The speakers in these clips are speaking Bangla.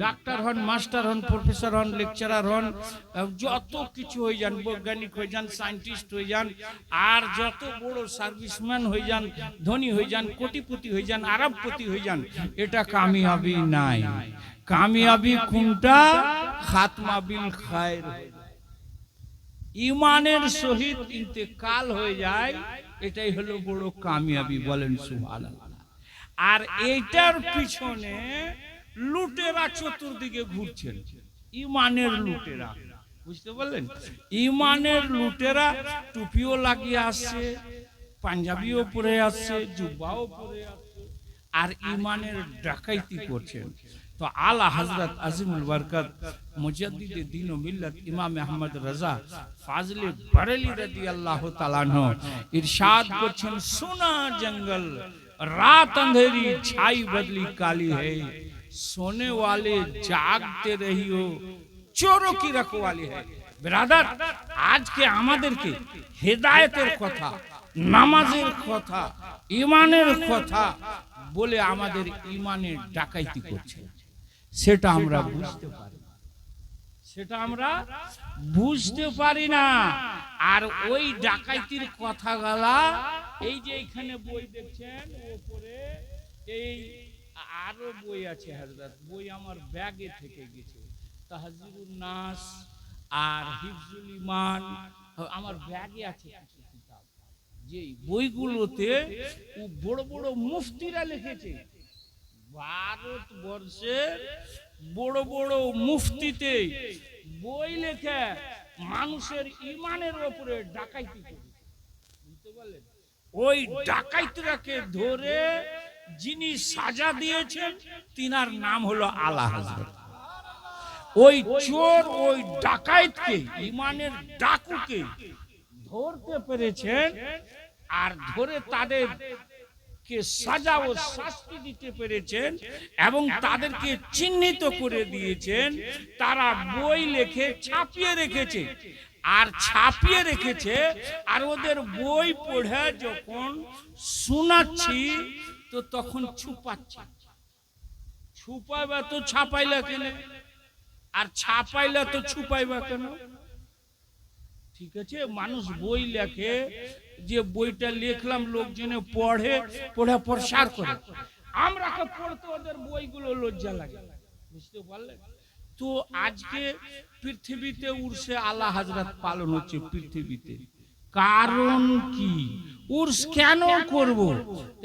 ডাক্তার হন, মাস্টার হন, প্রফেসর হন, লেকচারার হন, যত কিছু হয়ে যান, বৈজ্ঞানিক হয়ে যান, সায়েন্টিস্ট হয়ে যান, আর যত বড় সার্ভিসম্যান হয়ে যান, ধনী হয়ে যান, কোটিপতি হয়ে যান, আরবপতি হয়ে যান, এটা কামিয়াবি নাই। কামিয়াবি কোনটা? খাতমা বিল খায়র, ইমানের সহিত ইন্তেকাল হয়ে যায়, এটাই হলো বড় কামিয়াবি। বলেন সুবহানাল্লাহ। আর এইটার পিছনে লুটেরা চতুর্দিকে ঘুরছেন, ইমানের লুটেরা, বুঝতে পারলেন? ইমানের লুটেরা টুপিও লাগিয়ে আসছে, পাঞ্জাবিও পরে আসছে, জুব্বাও পরে আসছে, আর ইমানের ডাকাইতি করছেন। তো আলা হযরত আজিমুল বরকত মুজাদ্দিদে দ্বীন ও মিল্লাত ইমাম আহমদ রাজা ফাজলে বরেলি রাদিয়াল্লাহু তাআলা আনহু ইরশাদ করছেন, সোনা জঙ্গল रात अंधेरी छाई बदली काली है, सोने वाले जागते रही हो, चोरों की रखवाली है। ब्रादर, आज के আমাদেরকে হেদায়েতের কথা, নামাজের কথা, ঈমানের কথা বলে আমাদের ঈমানের ডাকাইতি করছে, সেটা আমরা বুঝতে পারি, সেটা আমরা বুঝতে পারি না। আর ওই ডাকাইতির কথাগুলা এই যে এখানে বই দেখছেন উপরে, এই আরো বই আছে হযরত, বই আমার ব্যাগে থেকে গেছে, তাহজিরুন নাস আর হিফজুল ঈমান আমার ব্যাগে আছে কিছু কিতাব, যে বইগুলোতে ও বড় বড় মুফতিরা লিখেছে, ভারতবর্ষের বড় বড় মুফতিতে বই লেখে মানুষের ঈমানের উপরে ডাকাইতি করে, বুঝতে পারলেন? ওই ডাকাইতরাকে ধরে যিনি সাজা দিয়েছেন তিনার নাম হলো আলা হযরত। ওই চোর, ওই ডাকাইতকে, ঈমানের ডাকুকে ধরতে পেরেছেন, আর ধরে তাদের কে সাজা ও শাস্তি দিতে পেরেছেন, এবং তাদেরকে চিহ্নিত করে দিয়েছেন। তারা বই লিখে ছাপিয়ে রেখেছে, আর ছাপিয়ে রেখেছে, আর ওদের বই পড়ে যখন শোনাচ্ছি তো তখন ছুপাচ্ছে। ছুপাইবা তো ছাপাইলা কেন, আর ছাপাইলা তো ছুপাইবা কেন? ঠিক আছে, মানুষ বই লেখে, যে বইটা লিখলাম লোকজনে পড়ে, পড়ে প্রসার করে, আমরা পড়তে ওদের বইগুলো লজ্জা লাগে, বুঝতে পারলেন? তো আজকে পৃথিবীতে উর্সে আলা হযরত পালন হচ্ছে পৃথিবীতে, কারণ কি? উর্স কেন করব?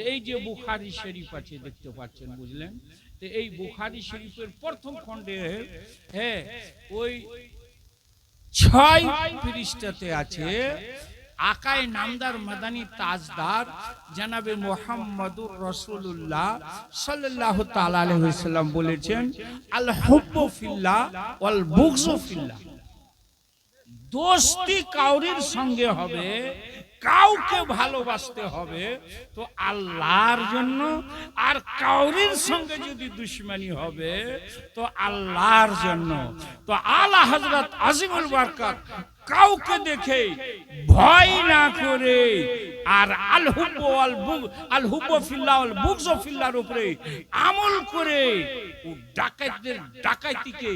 এই যে বুখারী শরীফ আছে দেখতে পাচ্ছেন, বুঝলেন? তো এই বুখারী শরীফের প্রথম খণ্ডে ওই 6 পৃষ্ঠাতে আছে, আকায়ে নামদার মাদানী তাজদার জনাবে মুহাম্মদুর রাসূলুল্লাহ সাল্লাল্লাহু তাআলা আলাইহি ওয়াসাল্লাম বলেছেন, আল হুব্বু ফিল্লাহ ওয়াল বুগযু ফিল্লাহ, দোস্তি কাউরির সঙ্গে হবে, কাউকে ভালোবাসতে হবে তো আল্লাহর জন্য, আর কাউরির সঙ্গে যদি দুশমনি হবে তো আল্লাহর জন্য। তো আলা হযরত আজিমুল বরকত কাউকে দেখে ভয় না করে, আর আল হুব্বু ফিল্লাহ ওয়াল বুগযু ফিল্লাহর উপরে আমল করে, ও ডাকাতদের ডাকাইতিকে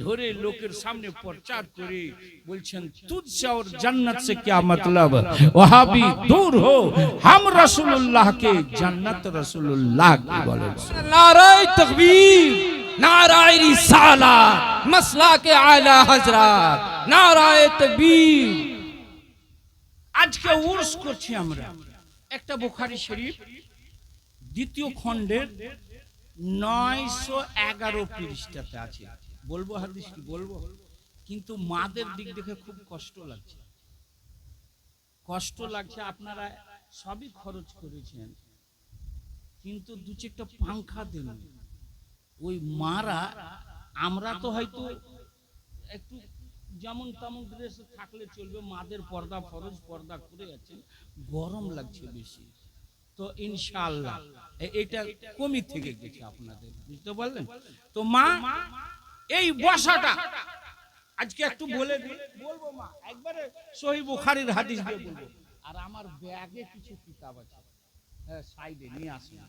ধরে লোকের সামনে প্রচার করে বলছেন, তুঝসে और जन्नत से क्या मतलब, वहां भी दूर हो, हम रसूलुल्लाह के जन्नत रसूलुल्लाह की बोले। नारे तकबीर, नारे रिसालत, मसला के आला हजरत, नारे तकबीर। আজকে উর্স করছি আমরা, একটা বুখারী শরীফ দ্বিতীয় খণ্ডের 911 পৃষ্ঠাতে আছে। বলবো হাদিস কি বলবো, কিন্তু মাদের দিক দেখে খুব কষ্ট লাগছে, কষ্ট লাগছে। আপনারা সবই খরচ করেছেন, কিন্তু দু চারটা পাংখা দেন। ওই মারা, আমরা তো হয়তো একটু যেমন তেমন ড্রেসে থাকলে চলবে, মাদের পর্দা ফরজ, পর্দা করে আছেন, গরম লাগছে বেশি। তো ইনশাআল্লাহ এটা কমি থেকে গেছে আপনাদের, বুঝতে পারলেন? তো মা এই বসাটা আজকে একটু বলে দিই, বলবো মা, একবারে সহিহ বুখারীর হাদিস দিয়ে বলবো। আর আমার ব্যাগে কিছু কিতাব আছে, সাইডে নিয়ে আসুন,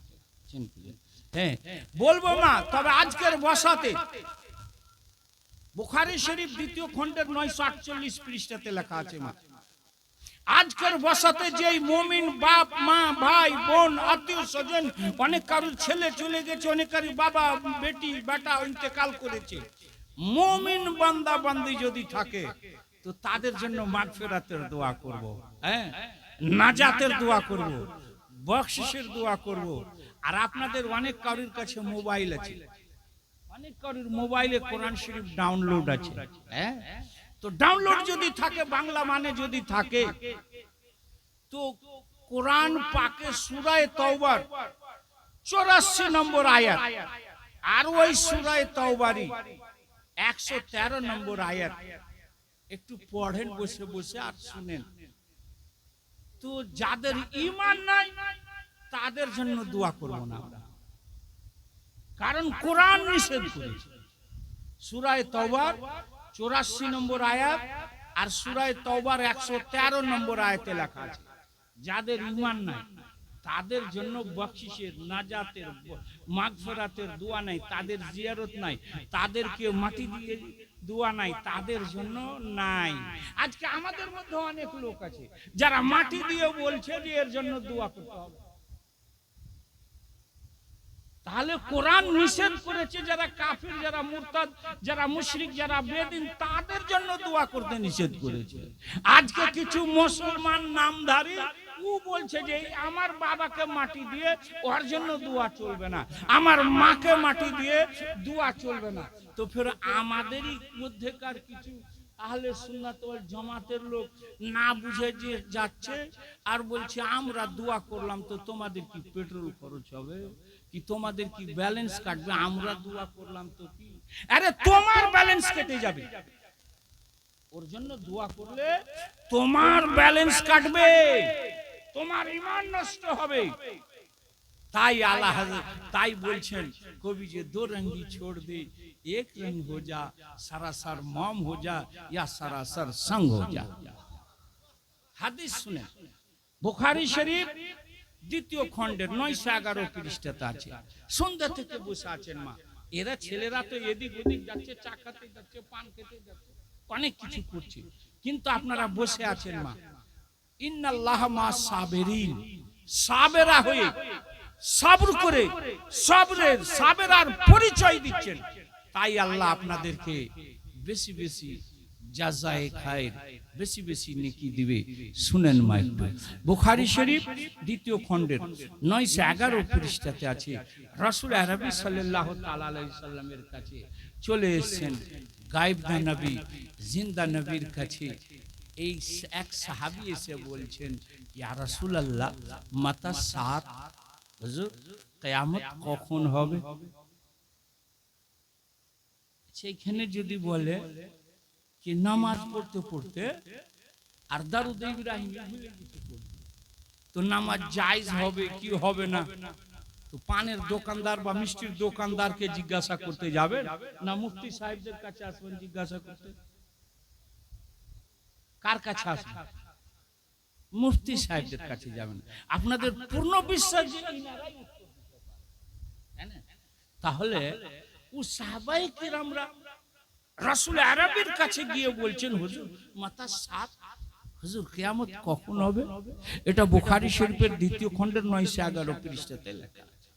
হ্যাঁ বলবো মা, তবে আজকের বসাতে বুখারী শরীফ দ্বিতীয় খণ্ডের 948 পৃষ্ঠাতে লেখা আছে মা, আজকের বসাতে যেই মুমিন বাপ মা ভাই বোন আত্মীয় স্বজন, অনেক কারুর ছেলে চলে গেছে, অনেক কারুর বাবা বেটি বেটা ইন্তেকাল করেছে, মুমিন বান্দা বান্দি যদি থাকে তো তাদের জন্য মাগফিরাতের দোয়া করব, হ্যাঁ নাজাতের দোয়া করব, বখশিশের দোয়া করব। আর আপনাদের অনেক কারুর কাছে মোবাইল আছে, অনেক কারুর মোবাইলে কোরআন শরীফ ডাউনলোড আছে, হ্যাঁ তো ডাউনলোড যদি থাকে বাংলা মানে যদি থাকে তো কোরআন পাকে সূরা তাওবার 84 নম্বর আয়াত আর ওই সূরা তাওবারই 113 নম্বর আয়াত একটু পড়েন বসে বসে আর শুনেন। তো যাদের ঈমান নাই তাদের জন্য দোয়া করব না আমরা, কারণ কোরআন নিষেধ করেছে। সূরা তাওবার 84 নম্বর আয়াত আর সূরা তাওবার 113 নম্বর আয়াতে লেখা আছে যাদের ঈমান নাই তাদের জন্য বখশিশের নাজাতের মাগফিরাতের দোয়া নাই, তাদের জিয়ারত নাই, তাদেরকে মাটি দিয়ে দোয়া নাই, তাদের জন্য নাই। আজকে আমাদের মধ্যে অনেক লোক আছে যারা মাটি দিয়ে বলছে যে এর জন্য দোয়া করতে হবে। তাহলে কোরআন নিষেধ করেছে যারা কাফির, যারা মুরতাদ, যারা মুশরিক, যারা বেদিন, তাদের জন্য দোয়া করতে নিষেধ করেছে। আজকে কিছু মুসলমান নামধারী ও বলছে যে আমার বাবাকে মাটি দিয়ে ওর জন্য দোয়া চলবে না, আমার মাকে মাটি দিয়ে দোয়া চলবে না। তো ফের আমাদেরই মধ্যেকার কিছু আহলে সুন্নাত ওয়াল জামাতের লোক না বুঝে যে যাচ্ছে আর বলছে আমরা দোয়া করলাম তো তোমাদের কি পেট্রোল খরচ হবে, কি তোমাদের কি ব্যালেন্স কাটবে, আমরা দোয়া করলাম তো কি, আরে তোমার ব্যালেন্স কেটে যাবে, ওর জন্য দোয়া করলে তোমার ব্যালেন্স কাটবে, তোমার ঈমান নষ্ট হবে। তাই আল্লাহ তাই বলছেন কবি যে দো রঙ্গি ছোড় দে এক রंग हो जा, सरासर मौम हो जा या सरासर संग हो जा। হাদিস শুনেন, বুখারী শরীফ দ্বিতীয় খণ্ডের 911 পৃষ্ঠাতে আছে। সন্ধ্যা থেকে বসে আছেন মা, এরা ছেলেরা তো এদিক ওদিক যাচ্ছে, চা খেতে যাচ্ছে, পান খেতে যাচ্ছে, অনেক কিছু করছে, কিন্তু আপনারা বসে আছেন মা। ইন্নাল্লাহ মা সাবিরিন, সাবেরা হয়ে সবর করে সাবেরার পরিচয় দিচ্ছেন। তাই আল্লাহ আপনাদেরকে বেশি বেশি জাযায়ে খায়ের, বেশি বেশি নেকি দিবে। শুনেন মা একটু, বুখারী শরীফ দ্বিতীয় খণ্ডের 911 পৃষ্ঠাতে আছে। রাসূল আরবি সাল্লাল্লাহু তাআলা আলাইহি সাল্লামের কাছে চলে এসেছেন গায়েব নবী, জিন্দা নবীর কাছে। এই এক সাহাবী এসে বলছেন, ইয়া রাসূলুল্লাহ মাতা সাত, হুজুর কিয়ামত কখন হবে? সেইখানে যদি বলে कि नमाज पढ़ते पढ़ते और दरूद इब्राहिम भूले गেছে পড়তে, তো নামাজ জায়েজ হবে কি হবে না? তো পানের দোকানদার বা মিষ্টির দোকানদারকে জিজ্ঞাসা করতে যাবেন না মুফতি সাহেবদের কাছে আসবেন জিজ্ঞাসা করতে? কার কাছে আসবেন? মুফতি সাহেবদের কাছে যাবেন। আপনাদের পূর্ণ বিশ্বাস যে ইনারাই উত্তর দিতে পারে, তাহলে ও সাহাবায়ে কিরামরা রাসূল আরবির কাছে গিয়ে বলছেন, হুজুর মাতা সাত, হুজুর কিয়ামত কখন হবে? এটা বুখারী শরীফের দ্বিতীয় খণ্ডের 911 পৃষ্ঠাতে লেখা আছে।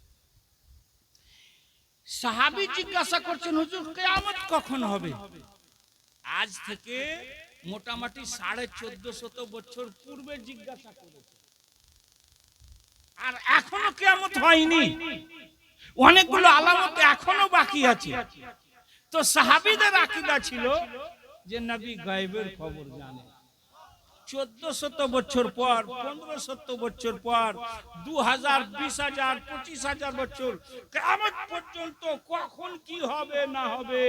সাহাবী জিজ্ঞাসা করছেন, হুজুর কিয়ামত কখন হবে? আজ থেকে মোটামুটি 1450 বছর পূর্বে জিজ্ঞাসা করেছে, আর এখনো কিয়ামত হয়নি, অনেকগুলো আলামত এখনো বাকি আছে। তো সাহাবীদের আকীদা ছিল যে নবী গায়েবের খবর জানে। 1400 বছর পর, 1500 বছর পর, 2000, 20000, 25000 বছর কিয়ামত পর্যন্ত কখন কি হবে না হবে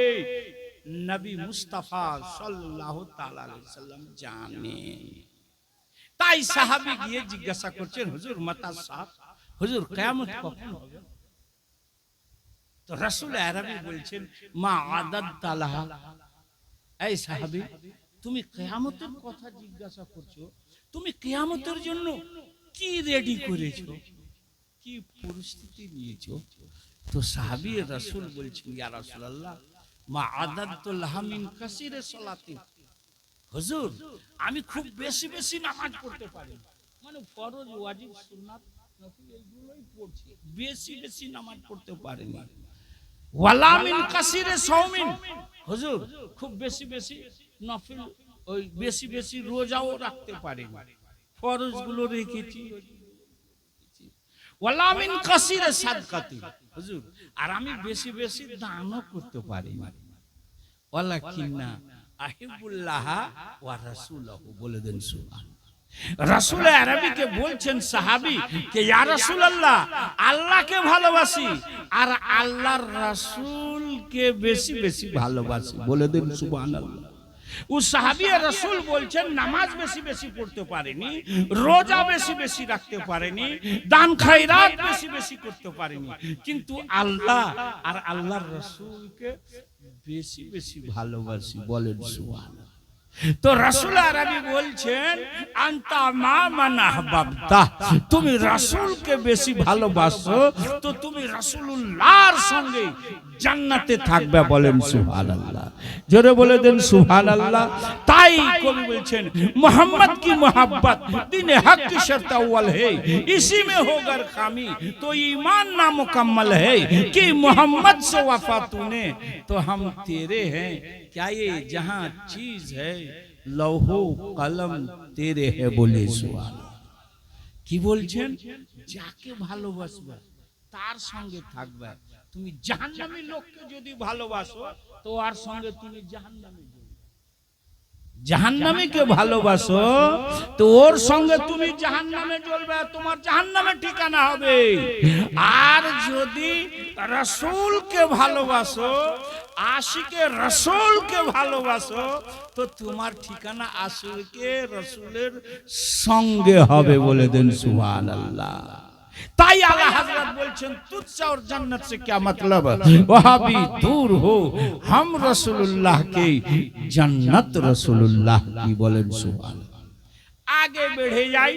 নবী মুস্তাফা সাল্লাল্লাহু তাআলা আলাইহি সাল্লাম জানে। তাই সাহাবী গিয়ে জিজ্ঞাসা করছেন, হুজুর মাতা সাত, হুজুর কিয়ামত কখন হবে? তো রাসূল আরবি বলছেন, মা আদাদ তালাহা, এই সাহাবী তুমি কিয়ামতের কথা জিজ্ঞাসা করছো, তুমি কিয়ামতের জন্য কি রেডি করেছো, কি কি পরিস্থিতি নিয়েছো? তো সাহাবী রাসূল বলছেন, ইয়া রাসূলুল্লাহ মা আদাদতু লাহা মিন কাসিরে সালাতি। হুজুর, আমি খুব বেশি বেশি নামাজ পড়তে পারি, মানে ফরজ, ওয়াজিব, সুন্নাত, নফল এইগুলোই পড়ছি, বেশি বেশি নামাজ পড়তে পারিনি। ওয়ালা মিন কাসিরে সাওমিন, হুজুর খুব বেশি বেশি নফল, ওই বেশি বেশি রোজাও রাখতে পারিনি, ফরজ গুলো রেখেছি। ওয়ালা মিন কাসিরে সাদকাতি, হুজুর আর আমি বেশি বেশি দানও করতে পারি না। ওয়ালাকিন্না আহিবুল্লাহ ওয়া রাসূলুহু, বলে দেন সুবহান। রাসূল আরবীকে বলছেন সাহাবী কে ইয়া রাসূলুল্লাহ, আল্লাহকে ভালোবাসি আর আল্লাহর রাসূলকে বেশি বেশি ভালোবাসি, বলে দেন সুবহানাল্লাহ। ও সাহাবী রাসূল বলছেন নামাজ বেশি বেশি পড়তে পারেনি, রোজা বেশি বেশি রাখতে পারেনি, দান খায়রাত বেশি বেশি করতে পারেনি, কিন্তু আল্লাহ আর আল্লাহর রাসূলকে বেশি বেশি ভালোবাসি, বলেন সুবহানাল্লাহ। তো রাসূল আরবী বলছেন আনতা মা মান আহবাবতা, তুমি রাসূলকে বেশি ভালোবাসো তো তুমি রাসূলুল্লাহর সঙ্গে জান্নাতে থাকবে, বলেন সুবহানাল্লাহ। জোরে বলে দেন সুবহানাল্লাহ। তাই কবি বলছেন मोहम्मद की मोहब्बत दिन हक की शर्त अव्वल है, इसी में होकर खामी तो ईमान ना मुकम्मल है कि मोहम्मद से वफा तूने तो हम तेरे हैं, क्या ये जहां चीज है लौहो कलम तेरे है, बोले सुभान। কি বলছেন? যাকে ভালোবাসবে তার সঙ্গে থাকবে। তুমি জাহান্নামী লোককে যদি ভালোবাসো তো আর সঙ্গে তুমি জাহান্নামে যাবে। জাহান্নামীকে ভালোবাসো তো ওর সঙ্গে তুমি জাহান্নামে জ্বলবে, তোমার জাহান্নামে ঠিকানা হবে। আর যদি রাসূলকে ভালোবাসো, আশিকে রাসূলকে ভালোবাসো তো তোমার ঠিকানা আশিকে রাসূলের সঙ্গে হবে, বলে দেন সুবহানাল্লাহ। ताई आला हजरत बोलছেন तुझसे और जन्नत से क्या मतलब, वहां भी दूर हो हम रसूलुल्लाह की जन्नत रसूलुल्लाह की, बोलें सुभान। আগে বেড়ে যাই,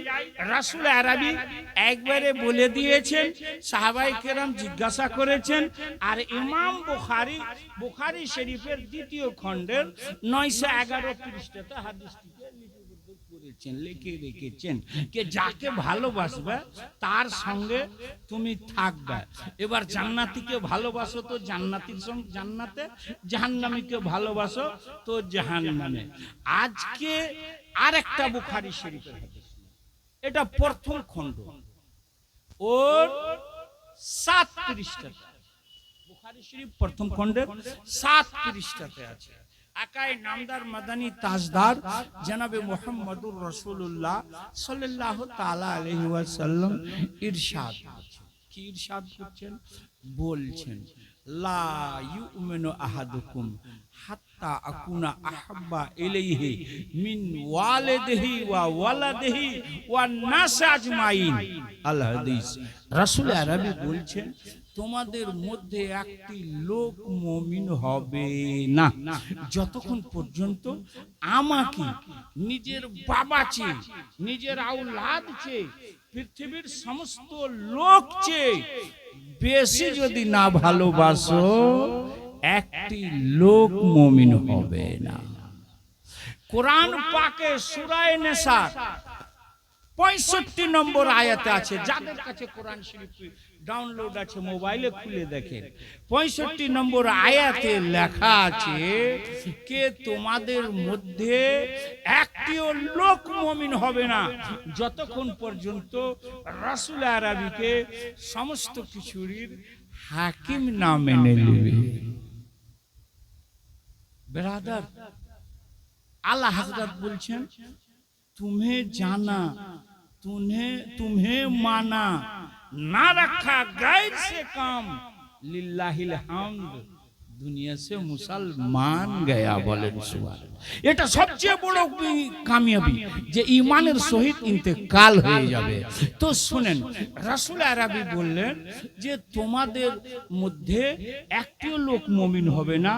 রাসূল আরবী একবারে বলে দিয়েছেন, সাহাবায়ে কেরাম জিজ্ঞাসা করেছেন, আর ইমাম বুখারী শরীফের দ্বিতীয় খণ্ডের 911 পৃষ্ঠাতে হাদিসটিকে লিখে রেখেছেন যে যাকে ভালোবাসবে তার সঙ্গে তুমি থাকবে। এবার জান্নাতীকে ভালোবাসো তো জান্নাতীর সঙ্গে জান্নাতে, জাহান্নামীকে ভালোবাসো তো জাহান্নামে। আজকে আরেকটা বুখারী শরীফের হাদিস, এটা প্রথম খণ্ড ওর 7 পৃষ্ঠাতে, বুখারী শরীফ প্রথম খণ্ডের 7 পৃষ্ঠাতে আছে। আকাই নামদার মাদানী তাজদার জনাবে মুহাম্মদুর রাসূলুল্লাহ সাল্লাল্লাহু তাআলা আলাইহি ওয়াসাল্লাম ইরশাদ করছেন। কি ইরশাদ করছেন? বলছেন লা ইউমিনু আহাদুকুম হাত্তা আকুনা আহাব্বা ইলাইহি মিন ওয়ালিদিহি ওয়া ওয়ালাদিহি ওয়ান নাস আজমাইন, আল হাদিস। রাসূল আরবী বলছেন তোমাদের মধ্যে একটি লোক মুমিন হবে না যতক্ষণ পর্যন্ত আমাকে নিজের বাবা চেয়ে, নিজের আওলাদ চেয়ে, পৃথিবীর সমস্ত লোক চেয়ে বেশি যদি না ভালোবাসো, একটি লোক মুমিন হবে না। কোরআন পাকে সূরা নিসা 65 নম্বর আয়াতে আছে, যাদের কাছে কোরআন শরীফ ডাউনলোড আছে মোবাইলে খুলে দেখেন, 65 নম্বর আয়াতে লেখা আছে যে তোমাদের মধ্যে একটিও লোক মুমিন হবে না যতক্ষণ পর্যন্ত রাসূল আরবীকে সমস্ত কিছুর হাকিম না মেনে নেবে। ব্রাদার, আলা হযরত বলছেন तुम्हें जाना, तुम्हें माना, ना रखा गैर से काम, लिल्लाहिल हम्द, दुनिया से मुसलमान गया, बोलें सुभान। এটা সবচেয়ে বড় কামিয়াবি যে ঈমানের সহিত ইন্তেকাল হয়ে যাবে। তো শুনেন, রাসূল আরবী বললেন যে তোমাদের মধ্যে একটিও লোক মুমিন হবে না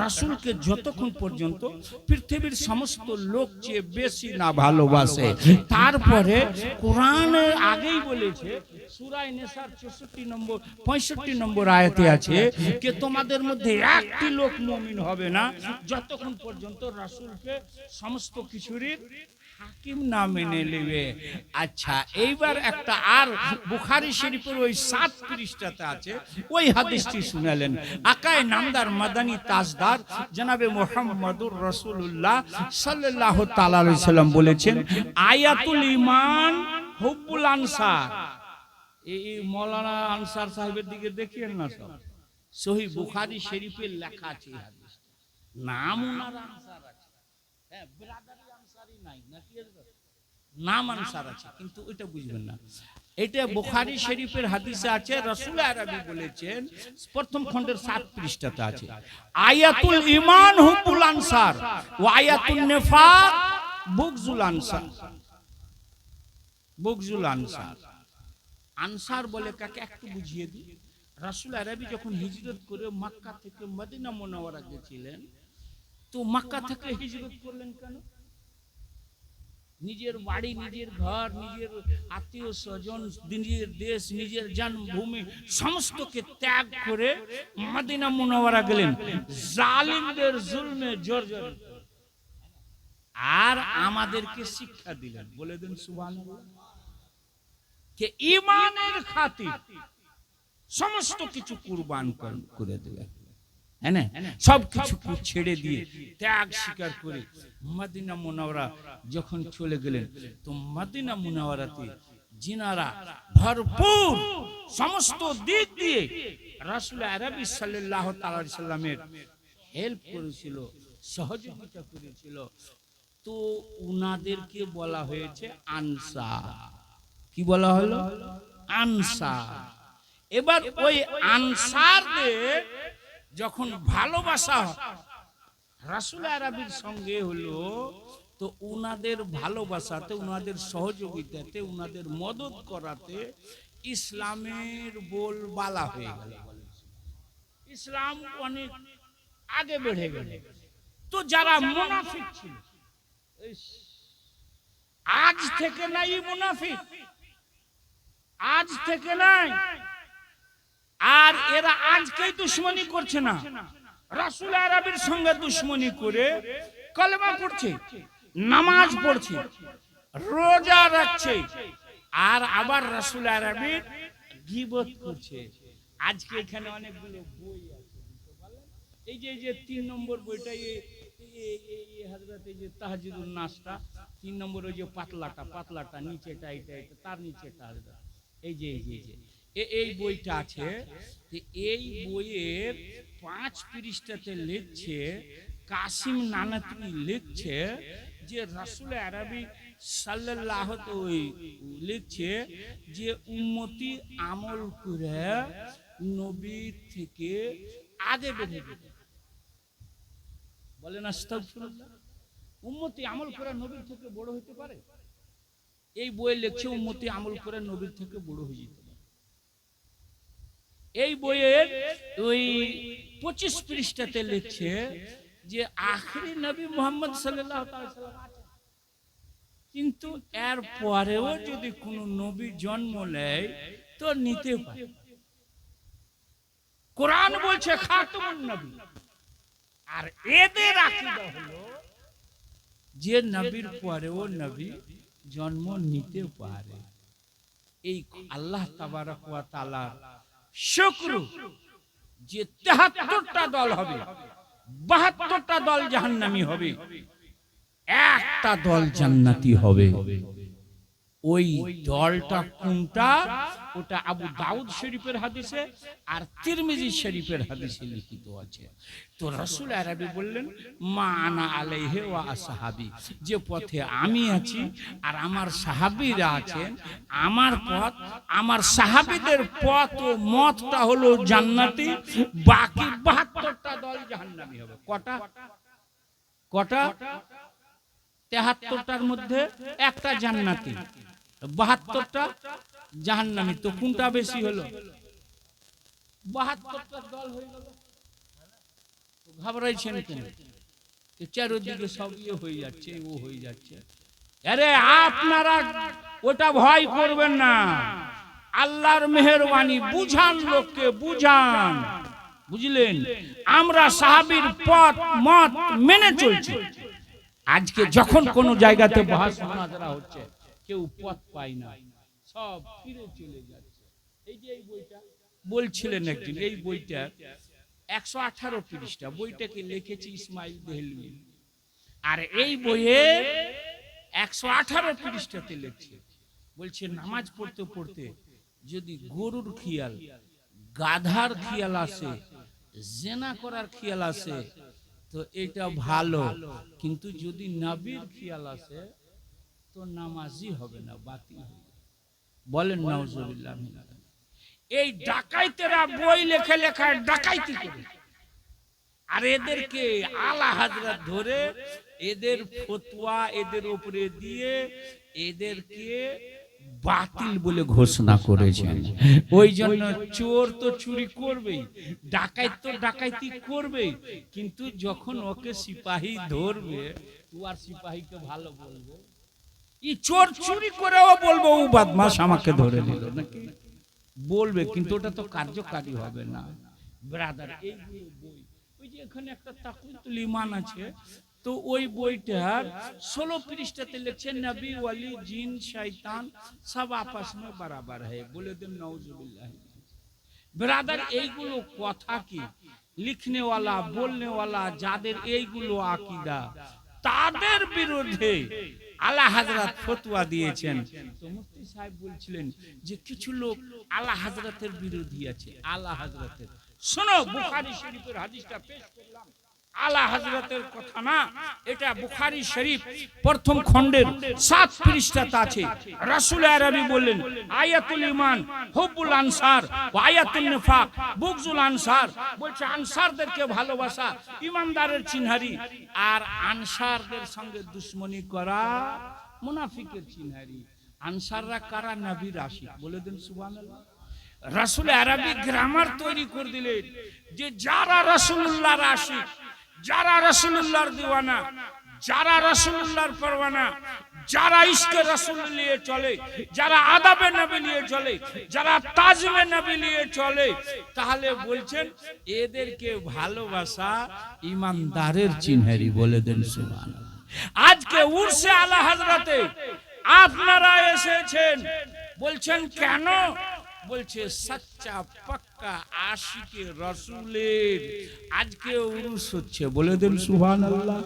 রাসূলকে যতক্ষণ পর্যন্ত পৃথিবীর সমস্ত লোক চেয়ে বেশি না ভালোবাসে। তারপরে কোরআনে আগেই বলেছে সূরা নিসার 64 নম্বর 65 নম্বর আয়াতে আছে যে তোমাদের মধ্যে একটি লোক মুমিন হবে না যতক্ষণ পর্যন্ত রাসূলকে সমস্ত কিছুরই হাকিম না মেনে নেবে। আচ্ছা, এইবার একটা আর বুখারী শরীফের ওই 7 পৃষ্ঠাতে আছে ওই হাদিসটি শুনালেন আকায়ে নামদার মাদানী তাজদার জনাবে মুহাম্মদুর রাসূলুল্লাহ সাল্লাল্লাহু তাআলা আলাইহি সাল্লাম বলেছেন, আয়াতুল ঈমান হুব্বুল আনসার। এই মাওলানা আনসার সাহেবের দিকে দেখিয়েন না, সব সহিহ বুখারী শরীফে লেখা আছে এই হাদিস, নাম ওনার আনসার আছে, হ্যাঁ ব্রাদারি আনসারি নাই, নাকি নাম আনসার আছে, কিন্তু ওইটা বুঝবেন না। এটা বুখারী শরীফের হাদিসে আছে, রাসূল আরবি বলেছেন, প্রথম খণ্ডের 7 পৃষ্ঠাতে আছে, আয়াতুল ঈমান হুব্বুল আনসার ওয়া আয়াতুন নিফাক বুগজুল আনসার। বুগজুল আনসার, আনসার বলে কাকে একটু বুঝিয়ে দিই। রাসূল আরবি যখন হিজরত করে মক্কা থেকে মদিনা মুনাওয়ারা গেছিলেন, তো মক্কা থেকে হিজরত করলেন কেন? নিজের বাড়ি, নিজের ঘর, নিজের আত্মীয় স্বজন, নিজের দেশ, নিজের জন্মভূমি সমস্তকে ত্যাগ করে মদিনা মুনাওয়ারা গেলেন জালিমদের জুলমে জর্জরিত, আর আমাদেরকে শিক্ষা দিলেন। বলে দেন সুবহানাল্লাহ। কে ঈমানের খাতির সমস্ত কিছু কুরবান করে দিলেন, হ্যাঁ না, সব কিছু ছেড়ে দিয়ে ত্যাগ স্বীকার করে মদিনা মুনাওয়ারা যখন চলে গেলেন, তো মদিনা মুনাওয়ারাতে জিনারা ভরপুর সমস্ত দিক দিয়ে রাসূল আরবি সাল্লাল্লাহু তাআলা আলাইহি সাল্লামের হেল্প করেছিল, সহযোগিতা করেছিল, তো উনাদেরকে বলা হয়েছে আনসার। কি বলা হলো? আনসার। এবার ওই আনসারদের যখন ভালোবাসা রাসূল আরবির সঙ্গে হলো, তো উনাদের ভালোবাসাতে, উনাদের সহযোগিতাতে, উনাদের মদত করাতে ইসলামের বোলবালা হয়ে গেল, ইসলাম অনেক আগে বেড়ে গেল। তো যারা মুনাফিক ছিল, আজ থেকে নাই মুনাফিক, আজ থেকে নাই, আর এরা আজকেই দুশমনি করছে না, রাসূল আরবির সঙ্গে দুশমনি করে কলেমা পড়ছে, নামাজ পড়ছে, রোজা রাখছে, আর আবার রাসূল আরবির গীবত করছে। আজকে এখানে অনেকগুলো বই আছে, এই যে 3 নম্বর বইটা, এই হযরত এই যে তাহজিদুন নাসটা 3 নম্বর, ওই যে পাতলাটা নিচেটা, এটা তার নিচেটা, এই যে এই বইটা আছে। এই বইয়ের 5 পৃষ্ঠাতে লিখছে, কাসিম নানাতুই লিখছে যে রাসূল আরবি সাল্লাল্লাহু লিখছে যে উম্মতি আমল করে নবী থেকে আগে বেড়ে যাবে। বলেন আস্তাগফিরুল্লাহ। উম্মতি আমল করে নবীর থেকে বড় হতে পারে? এই বইয়ে লিখছে উম্মতি আমল করে নবীর থেকে বড় হয়ে যেতে পারে। এই বইয়ের ওই 25 পৃষ্ঠাতে লিখছে যে আখেরি নবী মুহাম্মদ সাল্লাল্লাহু আলাইহি ওয়াসাল্লাম আছেন, কিন্তু এর পরেও যদি কোন নবী জন্ম নেয় তো নিতে পারে। কোরআন বলছে খাতামুন নবী, আর এদের আকীদা হলো যে নবীর পরেও নবী জন্ম নিতে পারে। এই আল্লাহ তাবারক ওয়া তাআলা শুকর যে 73টা দল হবে, 72টা দল জাহান্নামী হবে, একটা দল জান্নাতি হবে। ওই দলটা কোনটা? ওটা আবু দাউদ শরীফের হাদিসে আর তিরমিজি শরীফের হাদিসে লিখিত আছে। তো রাসূল আরবি বললেন, মা আনা আলাইহি ওয়া আসহাবি, যে পথে আমি আছি আর আমার সাহাবীরা আছেন, আমার পথ, আমার সাহাবীদের পথ ও মতটা হলো জান্নাতি, বাকি 72টা দল জাহান্নামী হবে। কটা? 73টার মধ্যে একটা জান্নাতি, 72টা জাহান্নামী। তো কোনটা বেশি হলো? 72টা দল হয়ে গেল। ঘাবড়াইছেন কেন? চারিদিকে সব হয়ে যাচ্ছে, ও হয়ে যাচ্ছে। আরে আপনারা ওটা ভয় করবেন না, আল্লাহর মেহেরবানি, বুঝান লোককে, বুঝান। বুঝলেন? আমরা সাহাবীর পথ মত মেনে চলছি। আজকে যখন কোন জায়গাতে বহস মুনাজারা হচ্ছে, কেউ পথ পায় না, সব ফিরে চলে যাচ্ছে। এই যে এই বইটা বলছিলেন একদিন, এই বইটা 118 পৃষ্ঠা, বইটাকে লিখেছি ইসমাইল দেহলভী। আর এই বইয়ে 118 পৃষ্ঠাতে লিখছে, বলছে নামাজ পড়তে পড়তে যদি গরুর খেয়াল, গাধার খেয়াল আসে, জেনা করার খেয়াল আসে, তো এটা ভালো, কিন্তু যদি নবীর খেয়াল আসে তো নামাজই হবে না, বাতিল হবে। বলেন নাউজুবিল্লাহ। এই ডাকাইতেরা বই লেখে লেখায় ডাকাইতি করে, আর এদেরকে আলা হযরত ধরে এদের ফতোয়া এদের উপরে দিয়ে এদেরকে বাতিল বলে ঘোষণা করেছেন। ওই জন্য চোর তো চুরি করবেই, ডাকাইত তো ডাকাইতি করবে, কিন্তু যখন ওকে সিপাহী ধরবে, ও আর সিপাহীকে ভালো বলবে? এই চোর চুরি করেও বলবো ও বদমাশ আমাকে ধরে নিল নাকি, বলবে, কিন্তু ওটা তো কার্যকারী হবে না। ব্রাদার, এইগুলো বই, ওই যে এখানে একটা তাকওয়াতুল ঈমান আছে, তো ওই বইটার 16 পৃষ্ঠাতে লিখছেন নবী ওয়ালি জিন শয়তান সব আপস মে বরাবর है। বলে দেন নাউজুবিল্লাহ। ব্রাদার, এইগুলো কথা কি লিখনে ওয়ালা বলনে ওয়ালা যাদের এইগুলো আকীদা, তাদের বিরুদ্ধে আলা হযরত ফতোয়া দিয়েছেন। তো মুফতি সাহেব বলছিলেন যে কিছু লোক আলা হযরতের বিরোধী আছে। আলা হযরতের, শোনো, বুখারী শরীফের হাদিসটা পেশ করলাম, আলা হযরতের কথা না, এটা বুখারী শরীফ প্রথম খণ্ডের 7 পৃষ্ঠাতে আছে। রাসূল আরবি বললেন, আয়াতুল ঈমান হুব্বুল আনসার ওয়া আয়াতুন নিফাক বুগজুল আনসার। বলছে আনসারদেরকে ভালোবাসা ঈমানদারের চিহ্নারি, আর আনসারদের সঙ্গে দুশমনি করা মুনাফিকের চিহ্নারি। আনসাররা কারা? নবীর আশিক। বলে দেন সুবহানাল্লাহ। রাসূল আরবি গ্রামার তৈরি করে দিলেন যে যারা রাসূলুল্লাহর আশিক, যারা রাসূলুল্লাহর দিওয়ানা, যারা রাসূলুল্লাহর পরওয়ানা, যারা ইশকে রাসূল নিয়ে চলে, যারা আদাবে নবী নিয়ে চলে, যারা তাজমে নবী নিয়ে চলে, তাহলে বলছেন এদেরকে ভালোবাসা ঈমানদারের চিহ্নারি। বলে দেন সুবহানাল্লাহ। আজকে উরসে আলা হযরতে আপনারা এসেছেন, বলছেন কেন? বলছে সচ্চা পাক্কা আশিকে রাসূলের আজকে উরুস হচ্ছে। বলে দেন সুবহানাল্লাহ।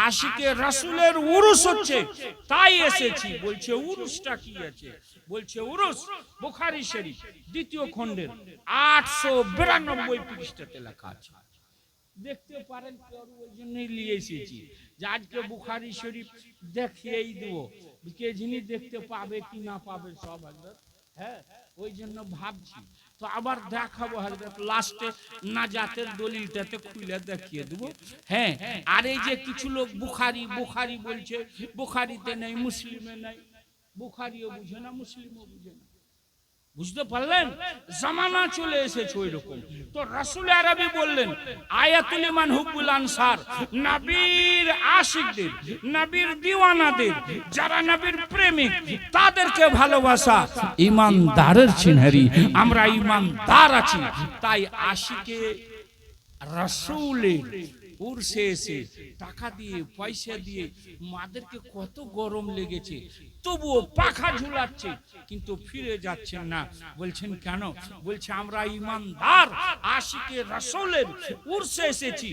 আশিকে রাসূলের উরুস হচ্ছে, তাই এসেছি। বলছে উরুসটা কি আছে? বলছে উরুস বুখারী শরীফ 2য় খণ্ডের 892 পৃষ্ঠাতে লেখা আছে। দেখতে পারেন, ওই জন্যই নিয়ে এসেছি যে আজকে বুখারী শরীফ দেখিয়েই দেবো, কে যিনি দেখতে পাবে কি না পাবে সব হযরত। হ্যাঁ, ওই জন্য ভাবছি, তো আবার দেখাবো হযরত, লাস্টে নাজাতের দলিলটাতে খুলে দেখিয়ে দেবো। হ্যাঁ, আর এই যে কিছু লোক বুখারী বুখারী বলছে, বুখারীতে নেই, মুসলিমে নেই, বুখারীও বুঝে না, মুসলিমও বুঝে না। বুঝতে পারলেন? জামানা চলে এসেছে ওই রকম। তো রাসূল আরবি বললেন আয়াতুল ঈমান হুব্বুল আনসার, নবীর আশিকদের, নবীর দিওয়ানাদের, যারা নবীর প্রেমিক, তাদেরকে ভালোবাসা ঈমানদারের চিহ্নারি। আমরা ঈমানদার আছি, তাই আশিকে রাসূলের উরসে এসে টাকা দিয়ে পয়সা দিয়ে মাদেরকে কত গরম লেগেছে, তবুও পাখা ঝুলাচ্ছে, কিন্তু ফিরে যাচ্ছেন না। বলছেন কেন? বলছে আমরা ঈমানদার, আশিকে রাসূলের উরসে এসেছি,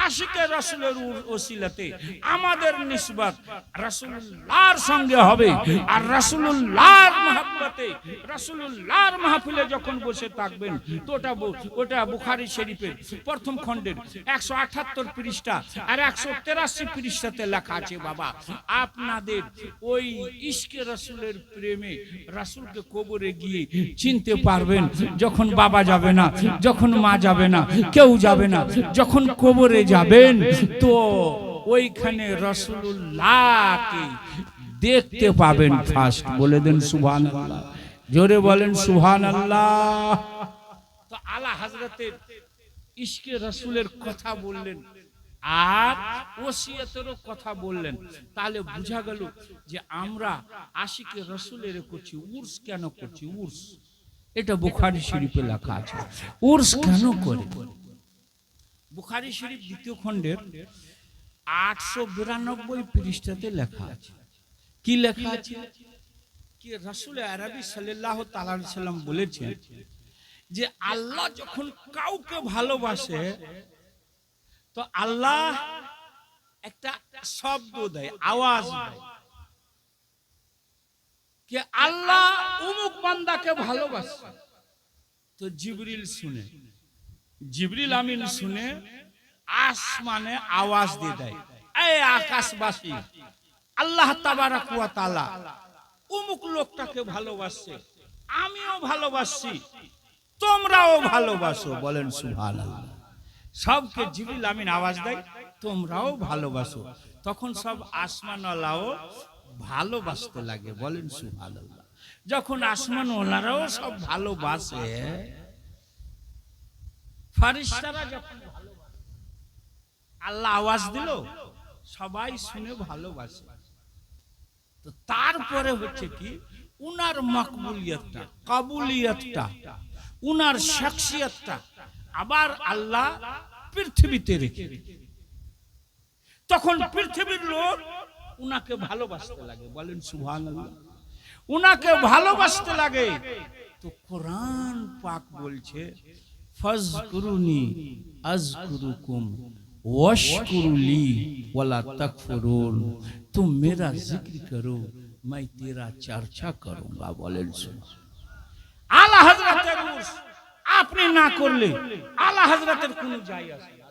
আশিকে রাসূলের ওসিলাতে আমাদের নিসবত রাসূলুল্লাহর সঙ্গে হবে। আর রাসূলুল্লাহর মহব্বতে, রাসূলুল্লাহর মাহফিলে যখন বসে থাকবেন, তো ওটা বুখারী শরীফের প্রথম খণ্ডের 178 পৃষ্ঠা আর 183 পৃষ্ঠাতে লেখা আছে। বাবা, আপনাদের ওই ইশকে রাসূলের প্রেমে রাসূলকে কবরে গিয়ে চিনতে পারবেন যখন বাবা যাবে না, যখন মা যাবে না, কেউ যাবে না, যখন কবরে যাবেন, তো ওইখানে রাসূলুল্লাহকে দেখতে পাবেন ফার্স্ট। বলে দেন সুবহানাল্লাহ, জোরে বলেন সুবহানাল্লাহ। তো আলা হযরতের ইশকে রাসূলের কথা বললেন আর ওসিয়তেরও কথা বললেন, তাহলে বোঝা গেল যে আমরা আশিকে রাসূলের করছি। উর্স কেন করছি? উর্স এটা বুখারী শরীফে লেখা আছে। উর্স কেন করে? বুখারী শরীফ দ্বিতীয় খণ্ডের 892 পৃষ্ঠাতে লেখা আছে। কি লেখা আছে? কি রাসূল আরবি সাল্লাল্লাহু তাআলা আলাইহি সাল্লাম বলেছেন যে আল্লাহ যখন কাউকে ভালোবাসে তো আল্লাহ একটা শব্দ দেয়, আওয়াজ দেয়, कि अल्लाह उमुक बंदा के भालोबासे। तो जिब्रील सुने, जिब्रील आमीन सुने आसमाने आवाज दे दे, ए आकाशवासी अल्लाह तबारक व ताआला उमुक लोकटाके भालोबासे, आमिও ভালোবাসি, তোমরাও ভালোবাসো। বলেন সুবহানাল্লাহ। সবকে জিবরিল আমিন আওয়াজ দেয়, তোমরাও ভালোবাসো। তখন সব আসমানওয়ালাও ভালোবাসতে লাগে। বলেন সুবহানাল্লাহ। যখন আসমানওয়ালারাও সব ভালোবাসে, ফেরেশতারা যখন ভালোবাসে, আল্লাহ আওয়াজ দিল, সবাই শুনে ভালোবাসে। তো তারপরে হচ্ছে কি, উনার মকবুলিয়তটা, কাবুলিয়তটা, উনার শখসিয়তটা আবার আল্লাহ পৃথিবীতে রেখে, তখন পৃথিবীর লোক উনাকে ভালোবাসতে লাগে। বলেন সুবহানাল্লাহ। উনাকে ভালোবাসতে লাগে। তো কোরআন পাক বলছে, ফাজকুরুনি আযকুরুকুম ওয়াশকুরুলি ওয়ালা তাকফুরুন। तुम मेरा जिक्र करो, मैं तेरा चर्चा करूंगा। बोलें आला हजरतेर उर्स আপনি না করলে আলা হযরতের কোন যায় আসে না।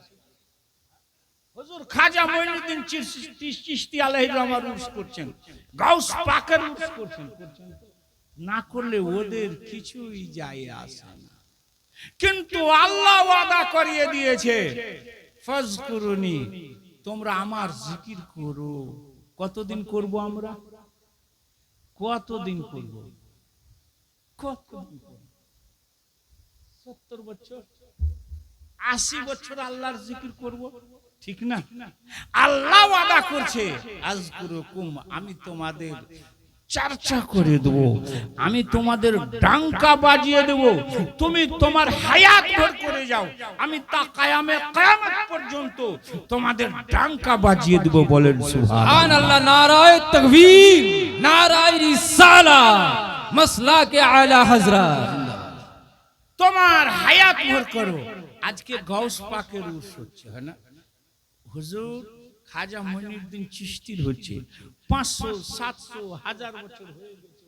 হুজুর খাজা মঈনুদ্দিন চিশতি আলাইহির রহমান উর্স করছেন, গাউস পাকের উর্স করছেন, না করলে ওদের কিছুই যায় আসে না। কিন্তু আল্লাহ ওয়াদা করিয়ে দিয়েছে, ফাজকুরুনি, তোমরা আমার জিকির করো। কতদিন করব আমরা? কতদিন করব? কতদিন করব? 70 বছর, 80 বছর আল্লাহর জিকির করব? ঠিক না? আল্লাহ ওয়াদা করছে, আযকুরুকুম, আমি তোমাদের চর্চা করে দেব, আমি তোমাদের ডাঙ্কা বাজিয়ে দেব, তুমি তোমার হায়াত ভর করে যাও, আমি তা কিয়ামত পর্যন্ত তোমাদের ডাঙ্কা বাজিয়ে দেব। বলেন সুবহানাল্লাহ। নারায়ে তাকবীর, নারায়ে রিসালাত, মাসলাকে আলা হযরত। তোমার হায়াত ভর করো। আজকে গাউস পাকের উর্স হচ্ছে, है ना? হুজুর খাজা মঈনুদ্দিন চিশতির হচ্ছে 500, 700, 1000 বছর হয়ে গেছে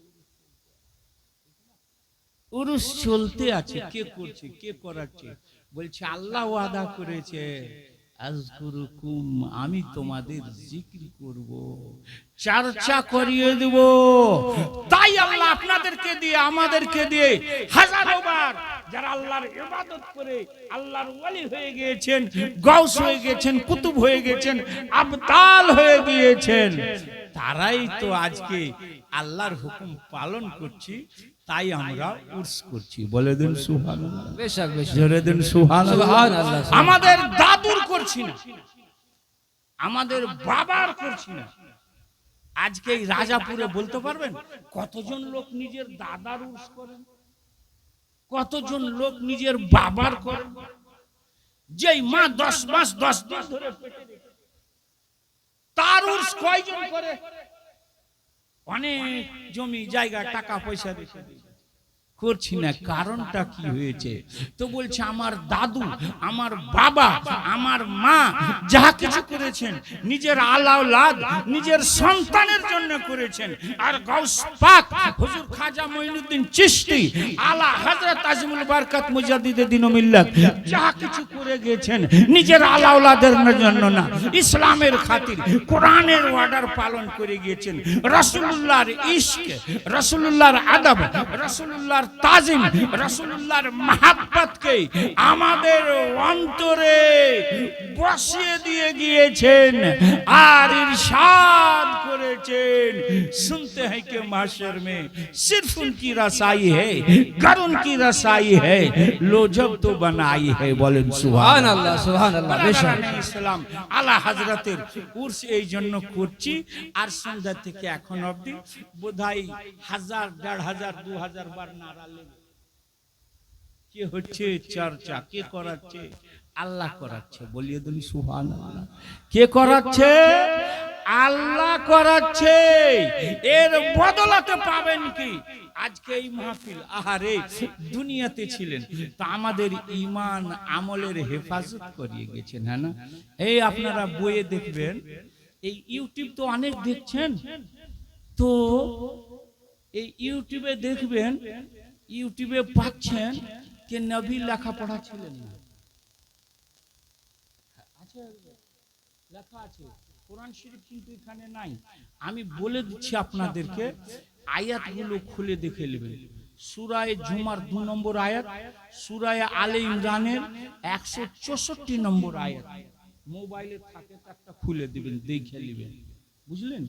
উরুস চলতে আছে। কে করছে? কে করাচ্ছে? বলছে আল্লাহ ওয়াদা করেছে, আযকুরুকুম, আমি তোমাদের জিকির করব, চর্চা করিয়ে দেব। তাই আল্লাহ আপনাদেরকে দিয়ে, আমাদেরকে দিয়ে হাজারো বার যারা আল্লাহর ইবাদত করে আল্লাহর ওয়ালি হয়ে গিয়েছেন, গাউস হয়ে গেছেন, কুতুব হয়ে গেছেন, আবতাল হয়ে গিয়েছেন, তারাই তো আজকে আল্লাহর হুকুম পালন করছি। তাই আমরা উর্স করছি। বলে দেন সুবহানাল্লাহ। বেশক বেশক, জোরে দেন সুবহানাল্লাহ। সুবহানাল্লাহ। আমাদের দাদুর করছি না, আমাদের বাবার করছি না। আজকে এই রাজাপুরে বলতে পারবেন কতজন লোক নিজের দাদার উর্স করেন, কতজন লোক নিজের বাবার করেন? যেই মা 10 মাস 10 দিন ধরে পেটে রেখে, তার উর্স কয়জন করে? অনেক জমি জায়গা টাকা পয়সা রেখে করছি না। কারণটা কি হয়েছে? তো বলছে আমার দাদু, আমার বাবা, আমার মা যা কিছু করেছেন নিজের আলাওলাদ, নিজের সন্তানের জন্য করেছেন। আর গাউস পাক হুজুর খাজা মঈনুদ্দিন চিশতি আলা হযরত আজিমুল বরকত মুজাদ্দিদে দ্বীন ও মিল্লাত যা কিছু করে গেছেন নিজের আলাওলাদের জন্য না, ইসলামের খাতির কোরআনের অর্ডার পালন করে গিয়েছেন। রাসূলুল্লাহর ইশক, রাসূলুল্লাহর আদব, রাসূলুল্লাহর তাজিম, রাসূলুল্লাহর মহব্বতকে আমাদের অন্তরে বসিয়ে দিয়ে গিয়েছেন আর ইরশাদ করেছেন, सुनते हैं कि माशर में सिर्फ उनकी रसाई है, घर उनकी रसाई है, लो जब तो बनाई है। बोलें সুবহানাল্লাহ, সুবহানাল্লাহ। বেশক ইসলাম আলা হযরতের উর্স এই জন্য করছি। আর সন্ধ্যা থেকে এখন অবধি বোধহয় 1000, 1500, 2000 বার নারা লেগে কে হচ্ছে চর্চা, কে করাচ্ছে? আল্লাহ করাচ্ছে। বলিয়ে দিলি সুবহানাল্লাহ। কে করাচ্ছে? আল্লাহ করাচ্ছে। এর বদলাতে পাবেন কি? আজকে এই মাহফিল, আহারে দুনিয়াতে ছিলেন তো আমাদের ঈমান আমলের হেফাজত করিয়ে গেছেন, হ্যাঁ না? এই আপনারা বইয়ে দেখবেন, এই ইউটিউব তো অনেক দেখছেন, তো এই ইউটিউবে দেখবেন, ইউটিউবে পাচ্ছেন যে নবী লেখাপড়া ছিলেন না। আচ্ছা, লেখা আছে, কোরআন শরীফ কিন্তু এখানে নাই। আমি বলে দিচ্ছি আপনাদেরকে, আয়াতগুলো খুলে দেখে নেবেন। সূরা জুমার 2 নম্বর আয়াত, সূরা আলে ইমরানের 164 নম্বর আয়াত। মোবাইলে থাকে তো একটা খুলে দিবেন, দেখে নেবেন, বুঝলেন?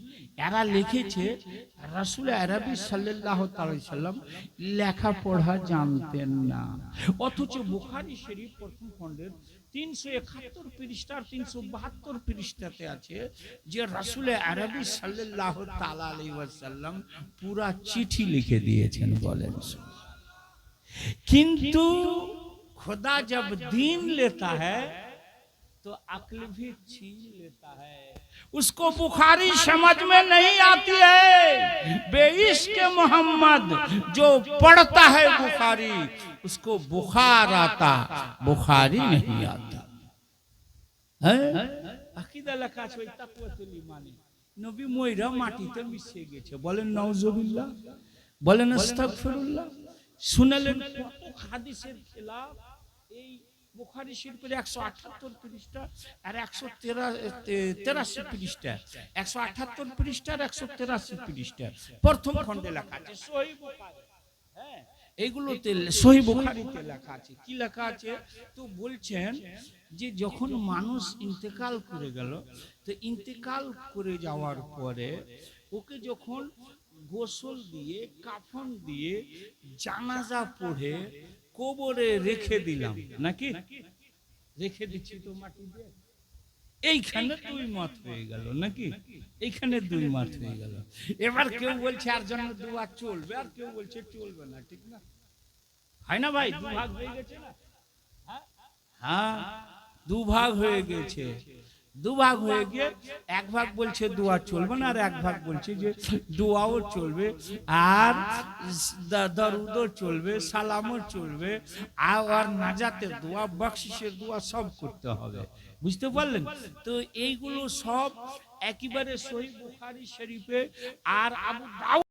এরা লিখেছে রাসূল আরবি সাল্লাল্লাহু আলাইহি সাল্লাম লেখাপড়া জানতেন না, অথচ বুখারী শরীফ প্রথম খণ্ডের 371 পৃষ্ঠার 372 পৃষ্ঠাতে আছে যে রাসূল আরবি সাল্লাল্লাহু তাআলা আলাইহি ওয়াসাল্লাম পুরা চিঠি লিখে দিয়েছেন। বলেন, কিন্তু खुदा जब दीन लेता है तो अक्ल भी छीन लेता है। उसको बुखारी समझ में नहीं आती है। बेइश्क मोहम्मद जो पढ़ता है बुखारी, उसको बुखार आता, बुखारी नहीं आता है। আকিদা লেখা আছে ওই তাকওয়াতুল ঈমানে। নবী মইরা মাটিতে মিশে গেছে। বলেন নাউজুবিল্লাহ, বলেন আস্তাগফিরুল্লাহ। শুনলেন কত হাদিসের খেলাফ এই বুখারী শরীফের 178 পৃষ্ঠা আর 183 পৃষ্ঠা, 178 পৃষ্ঠা আর 183 পৃষ্ঠা প্রথম খণ্ডে লেখা আছে সহিহ বুখারী। হ্যাঁ, এইগুলোতে সহিহ বুখারীতে লেখা আছে। কি লেখা আছে? তো বলছেন যে যখন মানুষ ইন্তেকাল করে গেল, তো ইন্তেকাল করে যাওয়ার পরে ওকে যখন গোসল দিয়ে কাফন দিয়ে জানাজা পড়ে কবরে রেখে দিলাম, নাকি রেখে দিচ্ছি তো মাটি দিয়ে, এইখানে 2 মাস হয়ে গেল, নাকি এইখানে 2 মাস হয়ে গেল। এবার কেউ বলছে আর জন্য দোয়া চলবে, আর কেউ বলছে চলবে না, ঠিক না? হয় না ভাই? 2 ভাগ হয়ে গেছে না? হ্যাঁ, 2 ভাগ হয়ে গেছে। 2 ভাগ হয়ে গিয়ে এক ভাগ বলছে দোয়া চলবে না, আর এক ভাগ বলছে যে দোয়াও চলবে, আর দরুদও চলবে, সালামও চলবে, আর নাজাতের দোয়া, বখশিশের দোয়া সব করতে হবে। বুঝতে পারলেন? তো এইগুলো সব একেবারে সহিহ বুখারী শরীফে আর আবু দাউদ